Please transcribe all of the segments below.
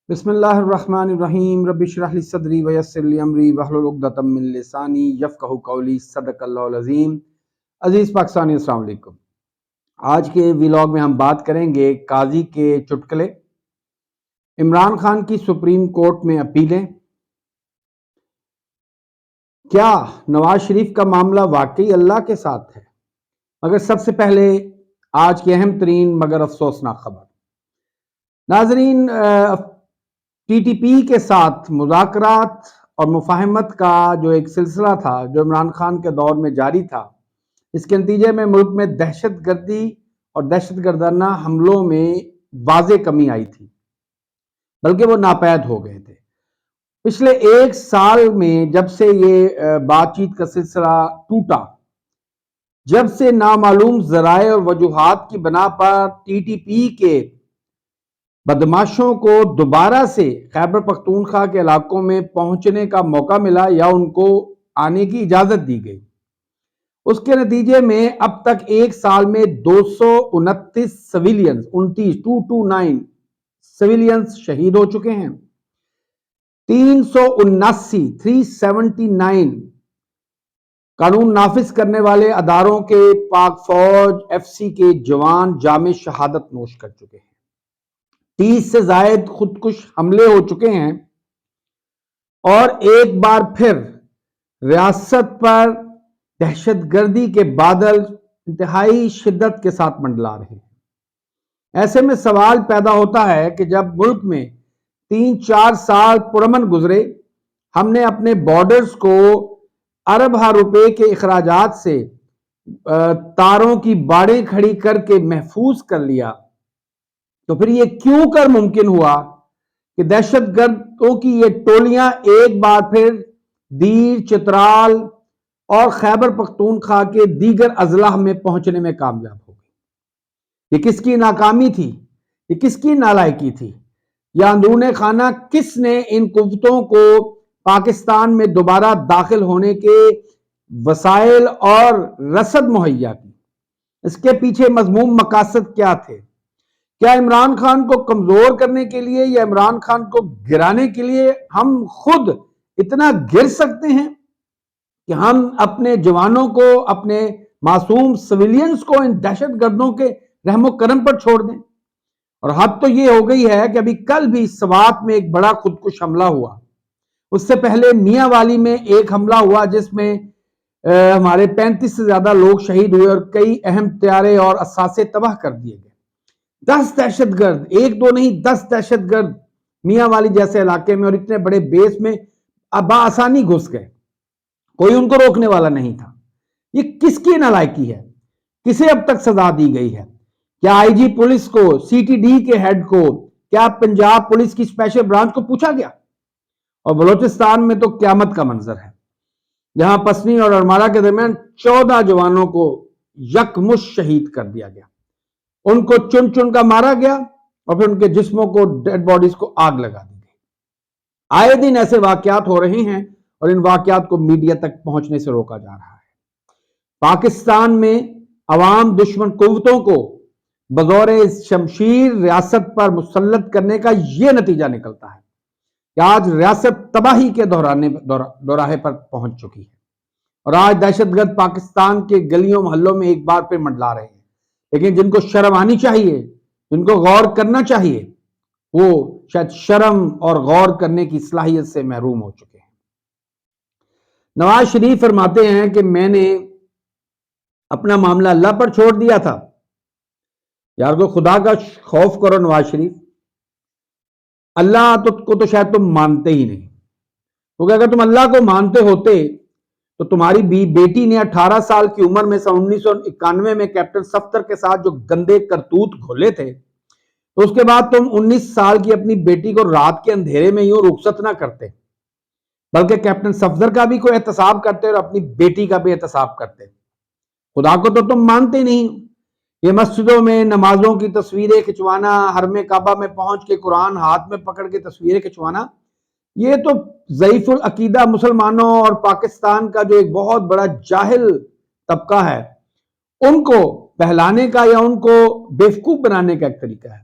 بسم اللہ الرحمن الرحیم رب اشرح لی صدری ویسر لی امری واحلل عقدۃ من لسانی یفقہوا قولی صدق اللہ العظیم۔ عزیز پاکستانی، السلام علیکم۔ آج کے ویلاگ میں ہم بات کریں گے قاضی کے چٹکلے، عمران خان کی سپریم کورٹ میں اپیلیں، کیا نواز شریف کا معاملہ واقعی اللہ کے ساتھ ہے؟ مگر سب سے پہلے آج کی اہم ترین مگر افسوسناک خبر۔ ناظرین، ٹی ٹی پی کے ساتھ مذاکرات اور مفاہمت کا جو ایک سلسلہ تھا جو عمران خان کے دور میں جاری تھا، اس کے نتیجے میں ملک میں دہشت گردی اور دہشت گردانہ حملوں میں واضح کمی آئی تھی، بلکہ وہ ناپید ہو گئے تھے۔ پچھلے ایک سال میں جب سے یہ بات چیت کا سلسلہ ٹوٹا، جب سے نامعلوم ذرائع اور وجوہات کی بنا پر ٹی ٹی پی کے بدماشوں کو دوبارہ سے خیبر پختونخوا کے علاقوں میں پہنچنے کا موقع ملا یا ان کو آنے کی اجازت دی گئی، اس کے نتیجے میں اب تک ایک سال میں 229 سویلینز شہید ہو چکے ہیں، 379 قانون نافذ کرنے والے اداروں کے پاک فوج ایف سی کے جوان جامِ شہادت نوش کر چکے ہیں، 30 سے زائد خودکش حملے ہو چکے ہیں، اور ایک بار پھر ریاست پر دہشت گردی کے بادل انتہائی شدت کے ساتھ منڈلا رہے ہیں۔ ایسے میں سوال پیدا ہوتا ہے کہ جب ملک میں 3-4 سال پرامن گزرے، ہم نے اپنے بارڈرز کو اربوں روپے کے اخراجات سے تاروں کی باڑیں کھڑی کر کے محفوظ کر لیا، تو پھر یہ کیوں کر ممکن ہوا کہ دہشت گردوں کی یہ ٹولیاں ایک بار پھر دیر، چترال اور خیبر پختونخوا کے دیگر اضلاع میں پہنچنے میں کامیاب ہو گئی؟ یہ کس کی ناکامی تھی؟ یہ کس کی نالائکی تھی؟ یا اندرون خانہ کس نے ان قوتوں کو پاکستان میں دوبارہ داخل ہونے کے وسائل اور رسد مہیا کی؟ اس کے پیچھے مذموم مقاصد کیا تھے؟ کیا عمران خان کو کمزور کرنے کے لیے یا عمران خان کو گرانے کے لیے ہم خود اتنا گر سکتے ہیں کہ ہم اپنے جوانوں کو، اپنے معصوم سویلینز کو ان دہشت گردوں کے رحم و کرم پر چھوڑ دیں؟ اور حد تو یہ ہو گئی ہے کہ ابھی کل بھی سوات میں ایک بڑا خودکش حملہ ہوا، اس سے پہلے میاں والی میں ایک حملہ ہوا جس میں ہمارے 35 سے زیادہ لوگ شہید ہوئے اور کئی اہم طیارے اور اثاثے تباہ کر دیے گئے۔ 10 دہشت گرد، ایک دو نہیں 10 دہشت گرد میاں والی جیسے علاقے میں اور اتنے بڑے بیس میں بآسانی گھس گئے، کوئی ان کو روکنے والا نہیں تھا۔ یہ کس کی نالائکی ہے؟ کسے اب تک سزا دی گئی ہے؟ کیا آئی جی پولیس کو، سی ٹی ڈی کے ہیڈ کو، کیا پنجاب پولیس کی اسپیشل برانچ کو پوچھا گیا؟ اور بلوچستان میں تو قیامت کا منظر ہے، جہاں پسنی اور ارمارہ کے درمیان 14 جوانوں کو یکمشت شہید کر دیا گیا، ان کو چن چن کا مارا گیا اور پھر ان کے جسموں کو، ڈیڈ باڈیز کو آگ لگا دی گئی۔ آئے دن ایسے واقعات ہو رہے ہیں اور ان واقعات کو میڈیا تک پہنچنے سے روکا جا رہا ہے۔ پاکستان میں عوام دشمن قوتوں کو بغور شمشیر ریاست پر مسلط کرنے کا یہ نتیجہ نکلتا ہے کہ آج ریاست تباہی کے دوراہے پر پہنچ چکی ہے، اور آج دہشت گرد پاکستان کے گلیوں محلوں میں ایک بار پھر منڈلا رہے ہیں۔ لیکن جن کو شرم آنی چاہیے، جن کو غور کرنا چاہیے، وہ شاید شرم اور غور کرنے کی صلاحیت سے محروم ہو چکے ہیں۔ نواز شریف فرماتے ہیں کہ میں نے اپنا معاملہ اللہ پر چھوڑ دیا تھا۔ یار کو خدا کا خوف کرو نواز شریف، اللہ کو تو شاید تم مانتے ہی نہیں، کیونکہ اگر تم اللہ کو مانتے ہوتے تو تمہاری بیٹی نے 18 سال کی عمر میں 1991 میں کیپٹن صفدر کے ساتھ جو گندے کرتوت کھولے تھے، تو اس کے بعد تم 19 سال کی اپنی بیٹی کو رات کے اندھیرے میں یوں رخصت نہ کرتے، بلکہ کیپٹن صفدر کا بھی کوئی احتساب کرتے اور اپنی بیٹی کا بھی احتساب کرتے۔ خدا کو تو تم مانتے نہیں۔ یہ مسجدوں میں نمازوں کی تصویریں کھچوانا، حرم کعبہ میں پہنچ کے قرآن ہاتھ میں پکڑ کے تصویریں کھچوانا، یہ تو ضعیف العقیدہ مسلمانوں اور پاکستان کا جو ایک بہت بڑا جاہل طبقہ ہے، ان کو بہلانے کا یا ان کو بیوقوف بنانے کا ایک طریقہ ہے۔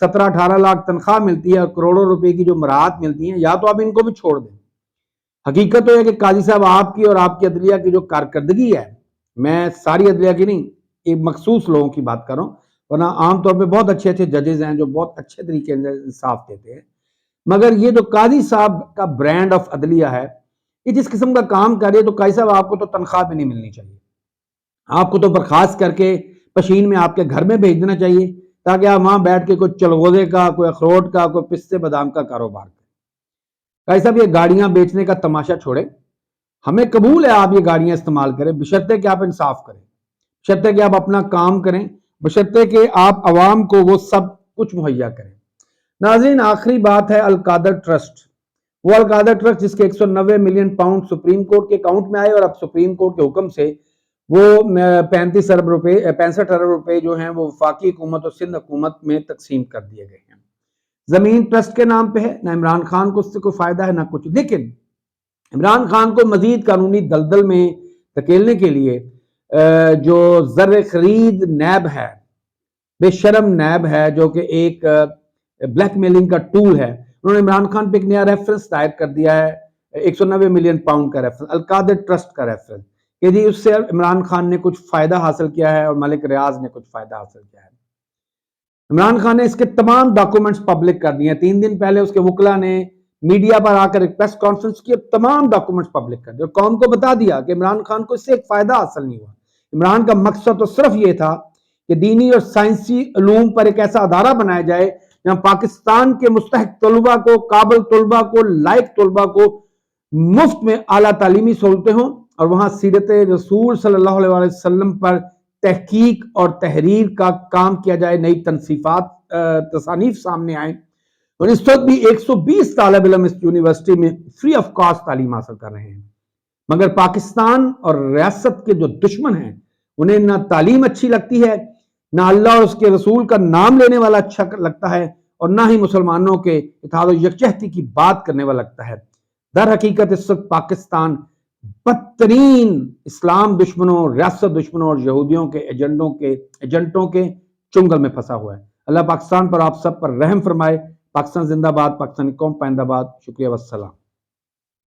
17-18 لاکھ تنخواہ ملتی ہے اور کروڑوں روپے کی جو مراحت ملتی ہیں، یا تو آپ ان کو بھی چھوڑ دیں۔ حقیقت تو ہے کہ قاضی صاحب آپ کی اور آپ کی عدلیہ کی جو کارکردگی ہے، میں ساری عدلیہ کی نہیں، ایک مخصوص لوگوں کی بات کر رہا ہوں، ورنہ عام طور پہ بہت اچھے اچھے ججز ہیں جو بہت اچھے طریقے سے انصاف دیتے ہیں، مگر یہ جو قاضی صاحب کا برانڈ آف عدلیہ ہے، یہ جس قسم کا کام کر رہی ہے، تو قاضی صاحب آپ کو تو تنخواہ بھی نہیں ملنی چاہیے، آپ کو تو برخاست کر کے پشین میں آپ کے گھر میں بھیج دینا چاہیے، تاکہ آپ وہاں بیٹھ کے کوئی چلغوزے کا، کوئی اخروٹ کا، کوئی پستے بادام کا کاروبار کریں۔ قاضی صاحب یہ گاڑیاں بیچنے کا تماشا چھوڑیں، ہمیں قبول ہے آپ یہ گاڑیاں استعمال کریں، بشرطے کہ آپ انصاف کریں، بشرطے کہ آپ اپنا کام کریں، بشرطے کہ آپ عوام کو وہ سب کچھ مہیا کریں۔ ناظرین، آخری بات ہے القادر ٹرسٹ، وہ القادر ٹرسٹ جس کے 190 ملین پاؤنڈ سپریم کورٹ کے اکاؤنٹ میں آئے، اور اب سپریم کورٹ کے حکم سے وہ 65 ارب روپے جو ہیں وہ وفاقی حکومت اور سندھ حکومت میں تقسیم کر دیے گئے ہیں۔ زمین ٹرسٹ کے نام پہ ہے، نہ عمران خان کو اس سے کوئی فائدہ ہے نہ کچھ، لیکن عمران خان کو مزید قانونی دلدل میں دھکیلنے کے لیے جو زر خرید نیب ہے، بے شرم نیب ہے، جو کہ ایک بلیک میلنگ کا ٹول ہے، انہوں نے عمران خان پہ ایک نیا ریفرنس دائر کر دیا ہے، 190 ملین پاؤنڈ کا ریفرنس، القادر ٹرسٹ کا ریفرنس، کہ جی اس سے عمران خان نے کچھ فائدہ حاصل کیا ہے اور ملک ریاض نے کچھ فائدہ حاصل کیا ہے۔ عمران خان نے اس کے تمام ڈاکومنٹس پبلک کر دیے ہیں، 3 دن پہلے اس کے وکلا نے میڈیا پر آ کر ایک پریس کانفرنس کی، تمام ڈاکومنٹس پبلک کر دیے اور قوم کو بتا دیا کہ عمران خان کو اس سے ایک فائدہ حاصل نہیں ہوا۔ عمران کا مقصد تو صرف یہ تھا کہ دینی اور سائنسی علوم پر ایک ایسا ادارہ بنایا جائے جہاں پاکستان کے مستحق طلباء کو، قابل طلباء کو، لائق طلباء کو مفت میں اعلیٰ تعلیمی سہولتیں ہوں، اور وہاں سیرت رسول صلی اللہ علیہ وسلم پر تحقیق اور تحریر کا کام کیا جائے، نئی تصانیف سامنے آئیں، اور اس وقت بھی 120 طالب علم اس یونیورسٹی میں فری آف کاسٹ تعلیم حاصل کر رہے ہیں، مگر پاکستان اور ریاست کے جو دشمن ہیں انہیں نہ تعلیم اچھی لگتی ہے، نہ اللہ اور اس کے رسول کا نام لینے والا اچھا لگتا ہے، اور نہ ہی مسلمانوں کے اتحاد و یکجہتی کی بات کرنے والا لگتا ہے۔ در حقیقت اس وقت پاکستان بدترین اسلام دشمنوں، ریاست دشمنوں اور یہودیوں کے ایجنٹوں کے چنگل میں پھنسا ہوا ہے۔ اللہ پاکستان پر آپ سب پر رحم فرمائے۔ پاکستان زندہ باد، پاکستانی قوم پائندہ باد۔ شکریہ والسلام۔